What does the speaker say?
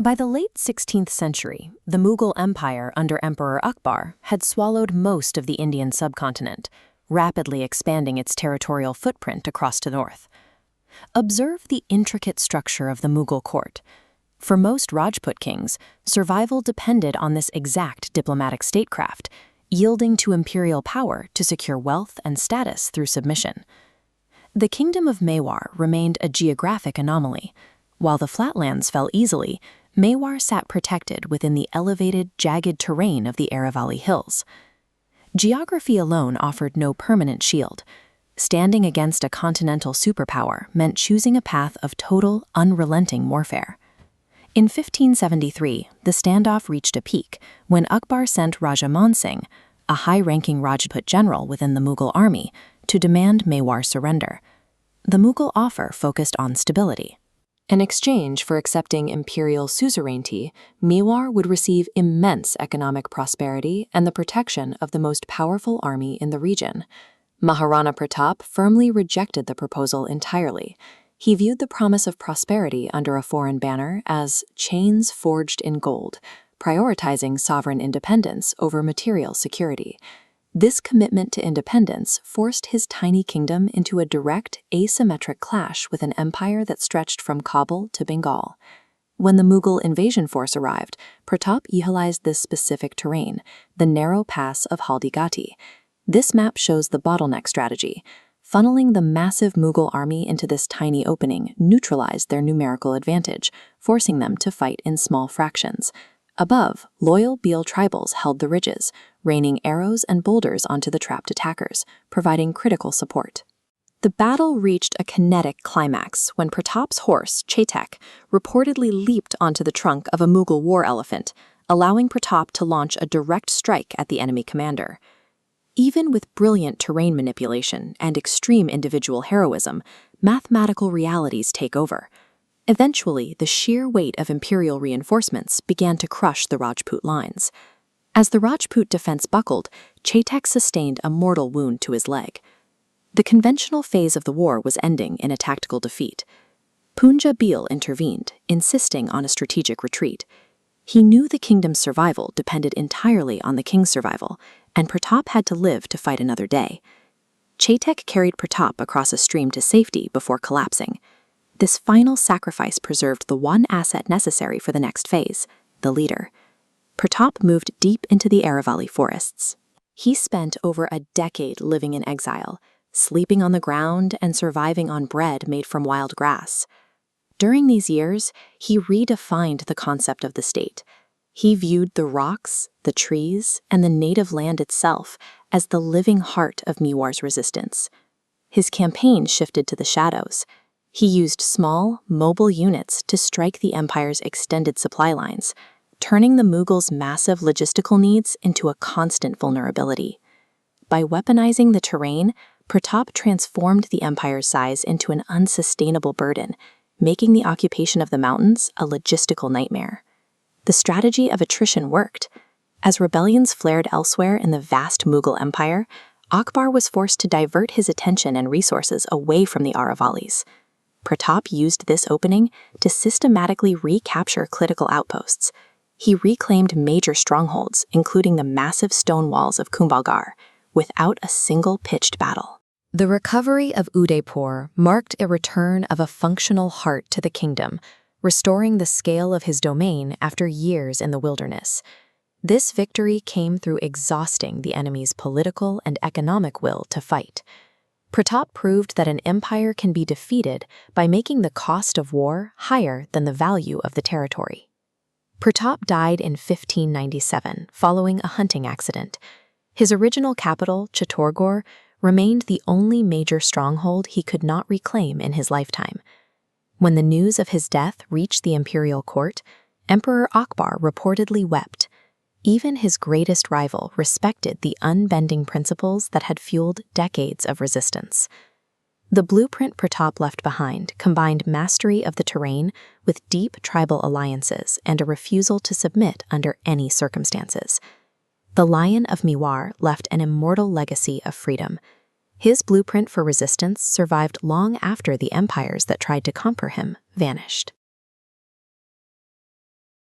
By the late 16th century, the Mughal Empire under Emperor Akbar had swallowed most of the Indian subcontinent, rapidly expanding its territorial footprint across the north. Observe the intricate structure of the Mughal court. For most Rajput kings, survival depended on this exact diplomatic statecraft, yielding to imperial power to secure wealth and status through submission. The kingdom of Mewar remained a geographic anomaly. While the flatlands fell easily, Mewar sat protected within the elevated, jagged terrain of the Aravalli hills. Geography alone offered no permanent shield. Standing against a continental superpower meant choosing a path of total, unrelenting warfare. In 1573, the standoff reached a peak when Akbar sent Raja Man Singh, a high-ranking Rajput general within the Mughal army, to demand Mewar's surrender. The Mughal offer focused on stability. In exchange for accepting imperial suzerainty, Mewar would receive immense economic prosperity and the protection of the most powerful army in the region. Maharana Pratap firmly rejected the proposal entirely. He viewed the promise of prosperity under a foreign banner as chains forged in gold, prioritizing sovereign independence over material security. This commitment to independence forced his tiny kingdom into a direct, asymmetric clash with an empire that stretched from Kabul to Bengal. When the Mughal invasion force arrived, Pratap utilized this specific terrain, the narrow pass of Haldighati. This map shows the bottleneck strategy. Funneling the massive Mughal army into this tiny opening neutralized their numerical advantage, forcing them to fight in small fractions. Above, loyal Bhil tribals held the ridges, raining arrows and boulders onto the trapped attackers, providing critical support. The battle reached a kinetic climax when Pratap's horse, Chetak, reportedly leaped onto the trunk of a Mughal war elephant, allowing Pratap to launch a direct strike at the enemy commander. Even with brilliant terrain manipulation and extreme individual heroism, mathematical realities take over. Eventually, the sheer weight of imperial reinforcements began to crush the Rajput lines. As the Rajput defense buckled, Chetak sustained a mortal wound to his leg. The conventional phase of the war was ending in a tactical defeat. Punja Bhil intervened, insisting on a strategic retreat. He knew the kingdom's survival depended entirely on the king's survival, and Pratap had to live to fight another day. Chetak carried Pratap across a stream to safety before collapsing. This final sacrifice preserved the one asset necessary for the next phase, the leader. Pratap moved deep into the Aravalli forests. He spent over a decade living in exile, sleeping on the ground and surviving on bread made from wild grass. During these years, he redefined the concept of the state. He viewed the rocks, the trees, and the native land itself as the living heart of Mewar's resistance. His campaign shifted to the shadows. He used small, mobile units to strike the empire's extended supply lines, turning the Mughals' massive logistical needs into a constant vulnerability. By weaponizing the terrain, Pratap transformed the empire's size into an unsustainable burden, making the occupation of the mountains a logistical nightmare. The strategy of attrition worked. As rebellions flared elsewhere in the vast Mughal empire, Akbar was forced to divert his attention and resources away from the Aravallis. Pratap used this opening to systematically recapture critical outposts. He reclaimed major strongholds, including the massive stone walls of Kumbhalgarh, without a single pitched battle. The recovery of Udaipur marked a return of a functional heart to the kingdom, restoring the scale of his domain after years in the wilderness. This victory came through exhausting the enemy's political and economic will to fight. Pratap proved that an empire can be defeated by making the cost of war higher than the value of the territory. Pratap died in 1597 following a hunting accident. His original capital, Chittorgarh, remained the only major stronghold he could not reclaim in his lifetime. When the news of his death reached the imperial court, Emperor Akbar reportedly wept. Even his greatest rival respected the unbending principles that had fueled decades of resistance. The blueprint Pratap left behind combined mastery of the terrain with deep tribal alliances and a refusal to submit under any circumstances. The Lion of Mewar left an immortal legacy of freedom. His blueprint for resistance survived long after the empires that tried to conquer him vanished.